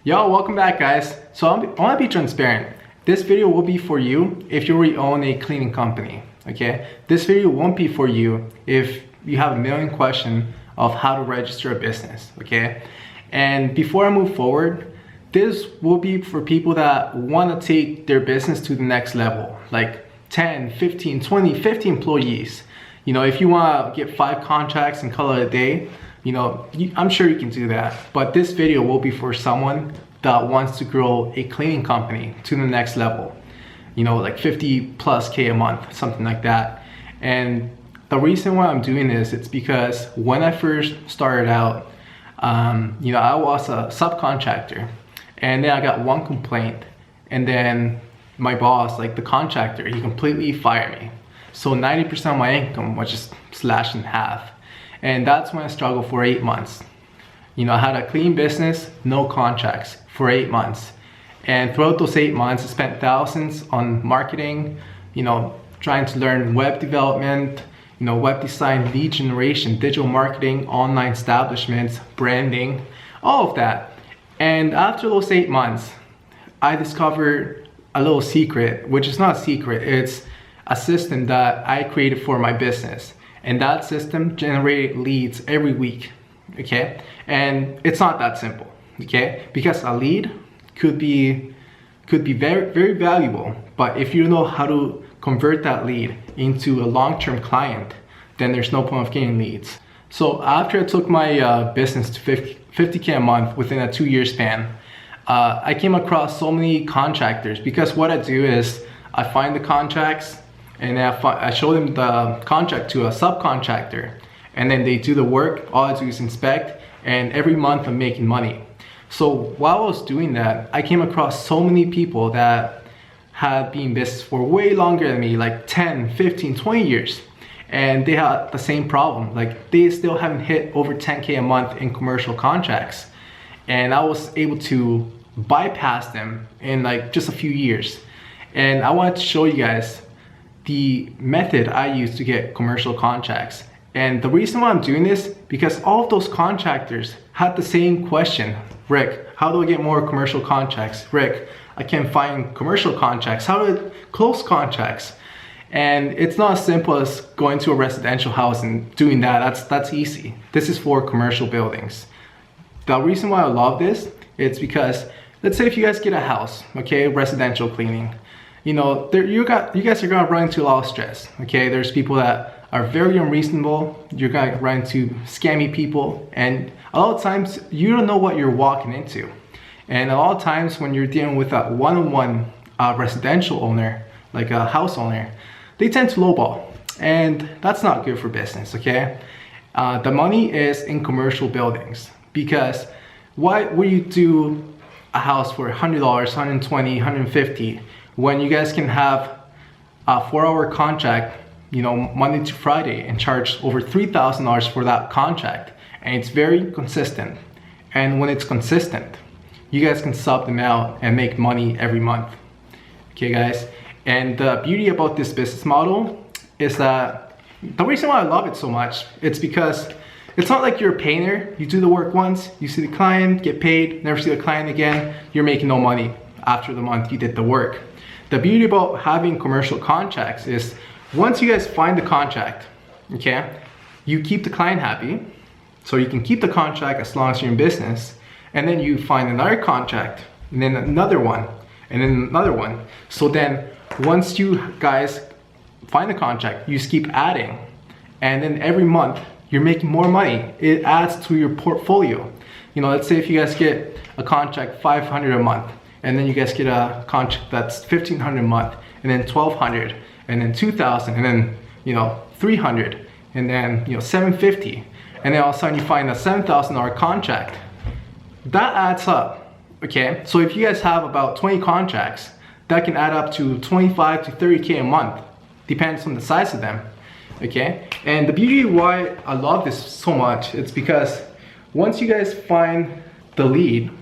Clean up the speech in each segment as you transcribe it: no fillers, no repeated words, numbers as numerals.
Yo, welcome back guys. So I want to be transparent. This video will be for you if you already own a cleaning company, okay? This video won't be for you if you have a million questions of how to register a business, okay? And before I move forward, this will be for people that want to take their business to the next level, like 10, 15, 20, 50 employees. You know, if you want to get 5 contracts and call it a day, you know, I'm sure you can do that. But this video will be for someone that wants to grow a cleaning company to the next level. You know, like 50 plus K a month, something like that. And the reason why I'm doing this, it's because when I first started out, you know, I was a subcontractor. And then I got one complaint, and then my boss, like the contractor, he completely fired me. So 90% of my income was just slashed in half. And that's when I struggled for 8 months. You know, I had a clean business, no contracts for 8 months. And throughout those 8 months, I spent thousands on marketing, you know, trying to learn web development, you know, web design, lead generation, digital marketing, online establishments, branding, all of that. And after those 8 months, I discovered a little secret, which is not a secret, it's a system that I created for my business. And that system generated leads every week, okay? And it's not that simple, okay? Because a lead could be very, very valuable, but if you know how to convert that lead into a long-term client, then there's no point of getting leads. So after I took my business to 50K a month within a 2-year span, I came across so many contractors, because what I do is I find the contracts and I show them the contract to a subcontractor, and then they do the work. All I do is inspect, and every month I'm making money. So while I was doing that, I came across so many people that had been in business for way longer than me, like 10, 15, 20 years. And they had the same problem. Like, they still haven't hit over 10K a month in commercial contracts. And I was able to bypass them in like just a few years. And I wanted to show you guys the method I use to get commercial contracts. And the reason why I'm doing this, because all of those contractors had the same question. Rick, how do I get more commercial contracts? Rick, I can't find commercial contracts. How do I close contracts? And it's not as simple as going to a residential house and doing that. That's easy. This is for commercial buildings. The reason why I love this, it's because, let's say if you guys get a house, okay, residential cleaning, you know, you guys are gonna run into a lot of stress, okay? There's people that are very unreasonable. You're gonna run into scammy people, and a lot of times you don't know what you're walking into. And a lot of times when you're dealing with a one-on-one residential owner, like a house owner, they tend to lowball, and that's not good for business, okay? The money is in commercial buildings, because why would you do a house for $100, $120, $150 when you guys can have a 4-hour contract, you know, Monday to Friday, and charge over $3,000 for that contract, and it's very consistent. And when it's consistent, you guys can sub them out and make money every month, okay guys? And the beauty about this business model is that the reason why I love it so much, it's because it's not like you're a painter. You do the work once, you see the client, get paid, never see the client again, you're making no money after the month you did the work. The beauty about having commercial contracts is once you guys find the contract, okay, you keep the client happy, so you can keep the contract as long as you're in business, and then you find another contract, and then another one, and then another one. So then once you guys find the contract, you just keep adding, and then every month you're making more money. It adds to your portfolio. You know, let's say if you guys get a contract $500 a month, and then you guys get a contract that's $1,500 a month, and then $1,200, and then $2,000, and then, you know, $300, and then, you know, $750, and then all of a sudden you find a $7,000 contract. That adds up, okay? So if you guys have about 20 contracts, that can add up to 25 to 30K a month, depends on the size of them, okay? And the beauty why I love this so much, it's because once you guys find the lead,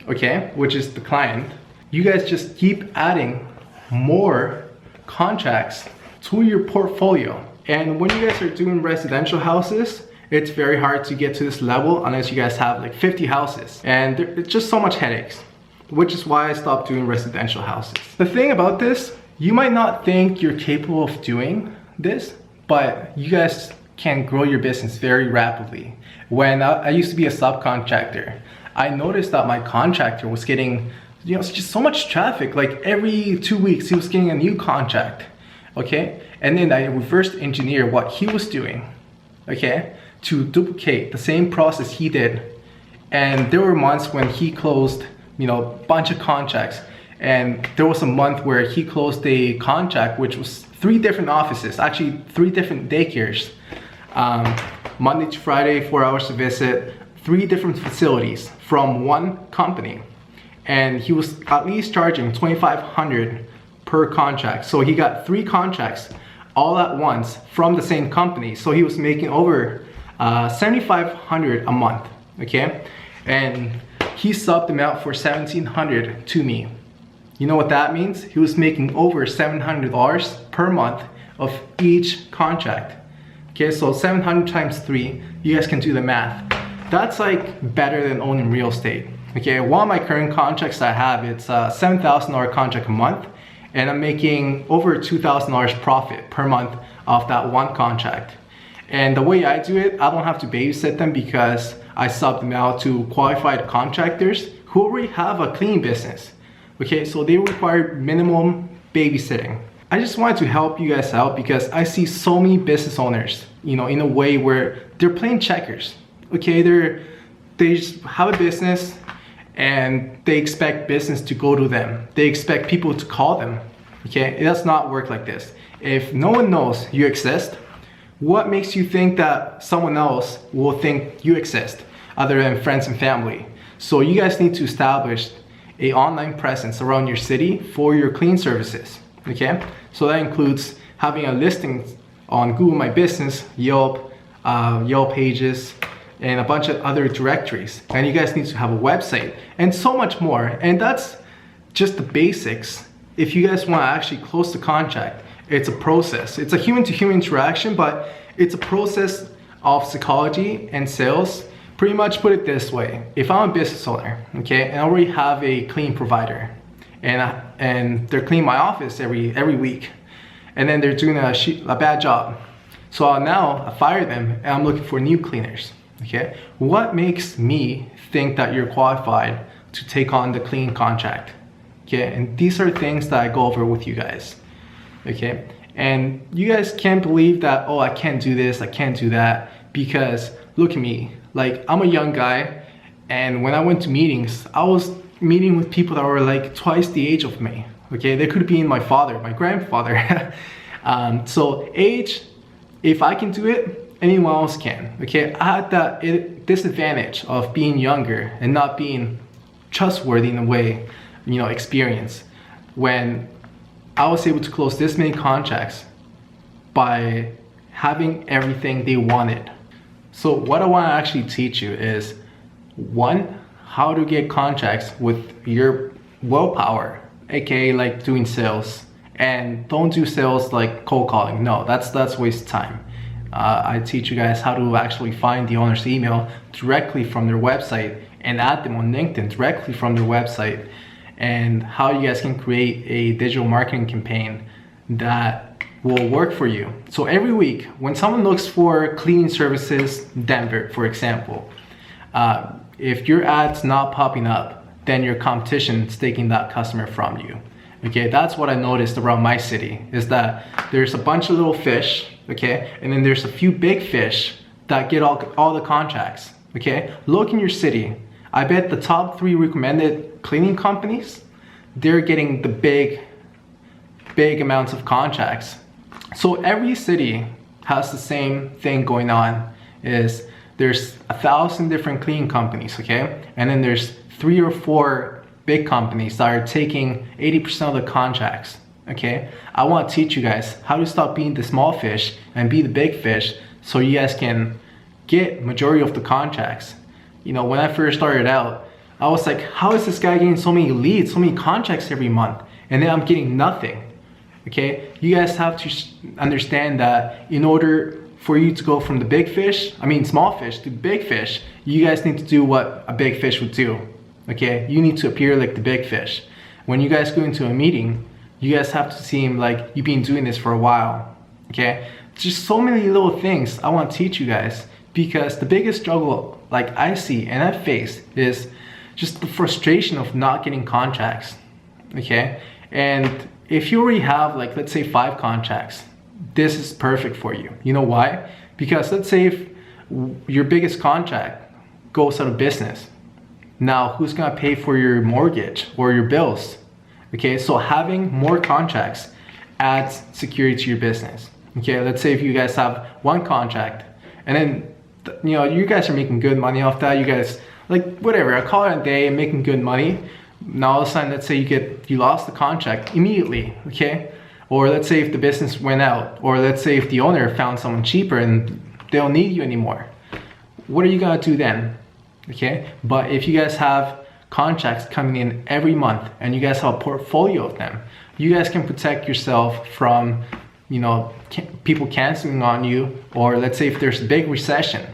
okay, which is the client, you guys just keep adding more contracts to your portfolio. And when you guys are doing residential houses, it's very hard to get to this level unless you guys have like 50 houses, and it's just so much headaches. which is why I stopped doing residential houses. The thing about this, you might not think you're capable of doing this, but you guys can grow your business very rapidly. When I used to be a subcontractor, I noticed that my contractor was getting, just so much traffic. Like every 2 weeks, he was getting a new contract, okay? And then I reversed engineer what he was doing, okay, to duplicate the same process he did. And there were months when he closed, a bunch of contracts. And there was a month where he closed a contract, which was 3 different offices, actually 3 different daycares. Monday to Friday, 4 hours to visit, 3 different facilities from one company. And he was at least charging $2,500 per contract. So he got 3 contracts all at once from the same company. So he was making over $7,500 a month, okay? And he subbed them out for $1,700 to me. You know what that means? He was making over $700 per month of each contract. Okay, so 700 times 3, you guys can do the math. That's like better than owning real estate. Okay, one of my current contracts I have, it's a $7,000 contract a month, and I'm making over $2,000 profit per month off that one contract. And the way I do it, I don't have to babysit them because I sub them out to qualified contractors who already have a cleaning business. Okay, so they require minimum babysitting. I just wanted to help you guys out because I see so many business owners, in a way where they're playing checkers. Okay, they just have a business and they expect business to go to them. They expect people to call them. Okay, it does not work like this. If no one knows you exist, what makes you think that someone else will think you exist other than friends and family? So you guys need to establish an online presence around your city for your clean services. Okay, so that includes having a listing on Google My Business, Yelp, Yelp Pages, and a bunch of other directories. And you guys need to have a website and so much more. And that's just the basics. If you guys want to actually close the contract, it's a process. It's a human-to-human interaction, but it's a process of psychology and sales. Pretty much put it this way: if I'm a business owner, okay, and I already have a clean provider, and they're cleaning my office every week, and then they're doing a bad job, so now I fire them and I'm looking for new cleaners. Okay, what makes me think that you're qualified to take on the clean contract? Okay, and these are things that I go over with you guys. Okay, and you guys can't believe that, oh, I can't do this, I can't do that, because look at me. Like, I'm a young guy, and when I went to meetings, I was meeting with people that were like twice the age of me. Okay, they could be my father, my grandfather. So age, if I can do it, anyone else can. Okay, I had that disadvantage of being younger and not being trustworthy in a way, experience, when I was able to close this many contracts by having everything they wanted. So what I want to actually teach you is, 1, how to get contracts with your willpower, aka like doing sales. And don't do sales like cold calling. No, that's waste of time. I teach you guys how to actually find the owner's email directly from their website and add them on LinkedIn directly from their website, and how you guys can create a digital marketing campaign that will work for you. So every week, when someone looks for cleaning services, Denver, for example, if your ad's not popping up, then your competition is taking that customer from you. Okay, that's what I noticed around my city, is that there's a bunch of little fish, okay, and then there's a few big fish that get all the contracts. Okay, look in your city. I bet the top 3 recommended cleaning companies, they're getting the big amounts of contracts. So every city has the same thing going on, is there's 1,000 different cleaning companies, okay? And then there's 3 or 4 big companies that are taking 80% of the contracts, okay? I want to teach you guys how to stop being the small fish and be the big fish, so you guys can get majority of the contracts. When I first started out, I was like, how is this guy getting so many leads, so many contracts every month, and then I'm getting nothing? Okay, you guys have to understand that in order for you to go from the small fish to big fish, you guys need to do what a big fish would do. okay? You need to appear like the big fish. When you guys go into a meeting, you guys have to seem like you've been doing this for a while, okay? Just so many little things I want to teach you guys, because the biggest struggle like I see and I face is just the frustration of not getting contracts, okay? And if you already have, like, let's say 5 contracts, this is perfect for you. You know why? Because let's say if your biggest contract goes out of business, now who's gonna pay for your mortgage or your bills? Okay, so having more contracts adds security to your business. Okay, let's say if you guys have 1 contract and then, you know, you guys are making good money off that, you guys, like, whatever, I call it a day and making good money. Now all of a sudden, let's say you lost the contract immediately, okay? Or let's say if the business went out, or let's say if the owner found someone cheaper and they don't need you anymore. What are you gonna do then? Okay, but if you guys have contracts coming in every month and you guys have a portfolio of them, you guys can protect yourself from, you know, people canceling on you. Or let's say if there's a big recession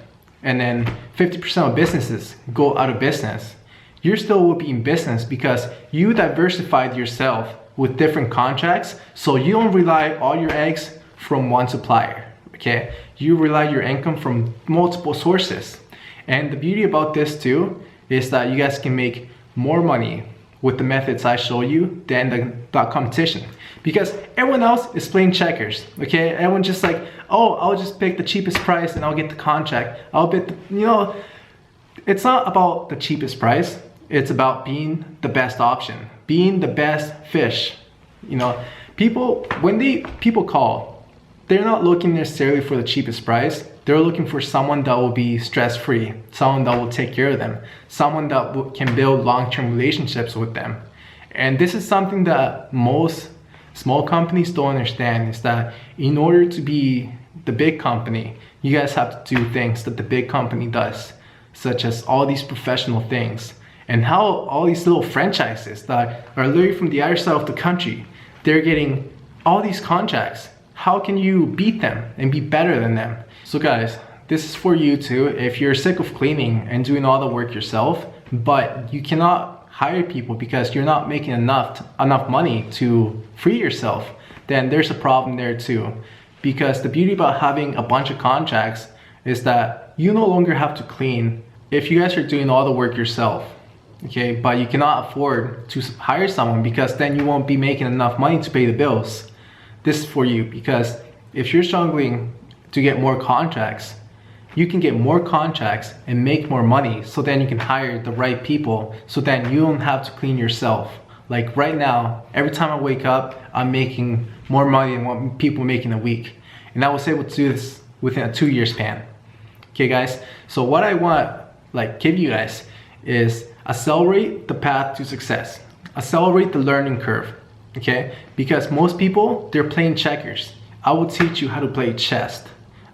and then 50% of businesses go out of business, you still will be in business because you diversified yourself with different contracts, so you don't rely all your eggs from one supplier, okay? You rely your income from multiple sources. And the beauty about this too is that you guys can make more money with the methods I show you than the competition, because everyone else is playing checkers, okay? Everyone just like, oh, I'll just pick the cheapest price and I'll get the contract. I'll bet, you know, it's not about the cheapest price. It's about being the best option, being the best fish. You know, when people call, they're not looking necessarily for the cheapest price. They're looking for someone that will be stress-free, someone that will take care of them, someone that can build long-term relationships with them. And this is something that most small companies don't understand, is that in order to be the big company, you guys have to do things that the big company does, such as all these professional things. And how all these little franchises that are literally from the other side of the country, they're getting all these contracts. How can you beat them and be better than them? So guys, this is for you too. If you're sick of cleaning and doing all the work yourself, but you cannot hire people because you're not making enough money to free yourself, then there's a problem there too. Because the beauty about having a bunch of contracts is that you no longer have to clean if you guys are doing all the work yourself. Okay, but you cannot afford to hire someone because then you won't be making enough money to pay the bills. This is for you, because if you're struggling to get more contracts, you can get more contracts and make more money, so then you can hire the right people, so then you don't have to clean yourself. Like right now, every time I wake up, I'm making more money than what people make in a week. And I was able to do this within a 2-year span. Okay guys, so what I want to give you guys is accelerate the path to success. Accelerate the learning curve, okay? Because most people, they're playing checkers. I will teach you how to play chess,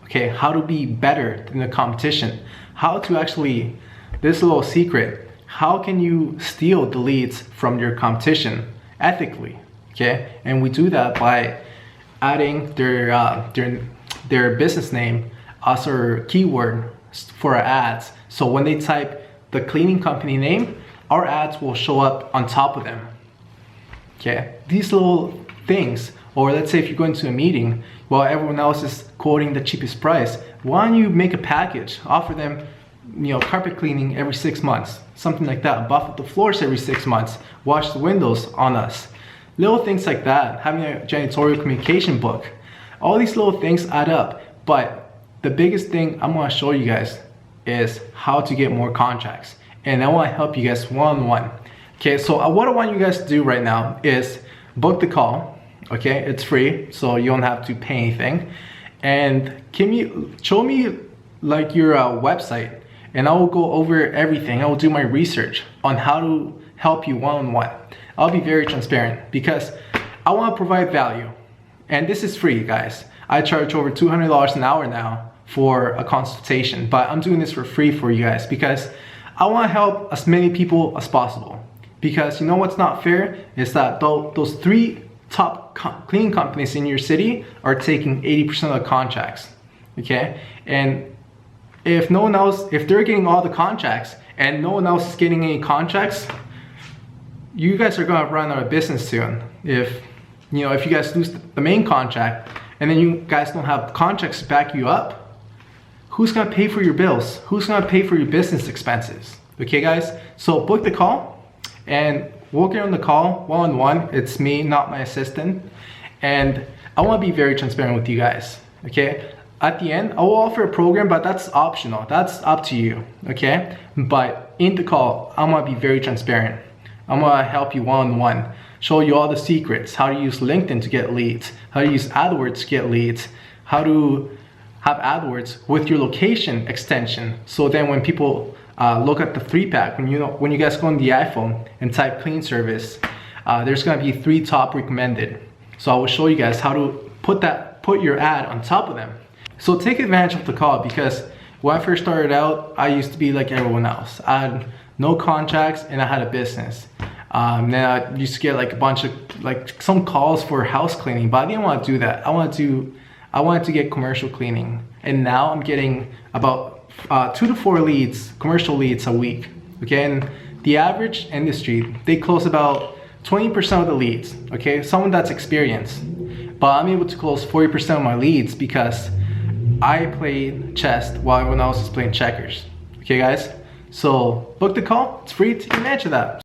okay? How to be better than the competition. How to actually, this little secret, how can you steal the leads from your competition ethically, okay? And we do that by adding their business name as our keyword for our ads. So when they type the cleaning company name, our ads will show up on top of them. Okay, these little things. Or let's say if you're going to a meeting while everyone else is quoting the cheapest price, why don't you make a package, offer them, you know, carpet cleaning every 6 months, something like that, buff the floors every 6 months, wash the windows on us. Little things like that, having a janitorial communication book. All these little things add up, but the biggest thing I'm gonna show you guys is how to get more contracts. And I want to help you guys one-on-one. Okay, so what I want you guys to do right now is book the call. Okay, it's free, so you don't have to pay anything. And show me like your website, and I will go over everything. I will do my research on how to help you one-on-one. I'll be very transparent because I want to provide value. And this is free, guys. I charge over $200 an hour now for a consultation, but I'm doing this for free for you guys because I want to help as many people as possible. Because you know what's not fair is that those 3 top cleaning companies in your city are taking 80% of the contracts, okay? And if no one else, if they're getting all the contracts and no one else is getting any contracts, you guys are gonna run out of business soon. If you guys lose the main contract and then you guys don't have contracts to back you up, who's gonna pay for your bills? Who's gonna pay for your business expenses? Okay guys, so book the call and we'll get on the call one-on-one. It's me, not my assistant. And I wanna be very transparent with you guys, okay? At the end, I will offer a program, but that's optional. That's up to you, okay? But in the call, I'm gonna be very transparent. I'm gonna help you one-on-one, show you all the secrets, how to use LinkedIn to get leads, how to use AdWords to get leads, how to have AdWords with your location extension. So then when people look at the 3-pack, when you guys go on the iPhone and type clean service, there's gonna be 3 top recommended. So I will show you guys how to put your ad on top of them. So take advantage of the call, because when I first started out, I used to be like everyone else. I had no contracts and I had a business. Then I used to get like a bunch of some calls for house cleaning, but I didn't want to do that. I wanted to get commercial cleaning, and now I'm getting about 2 to 4 leads, commercial leads a week. Okay, and the average industry, they close about 20% of the leads. Okay, someone that's experienced, but I'm able to close 40% of my leads because I played chess while everyone else is playing checkers. Okay guys, so book the call. It's free to take advantage of that.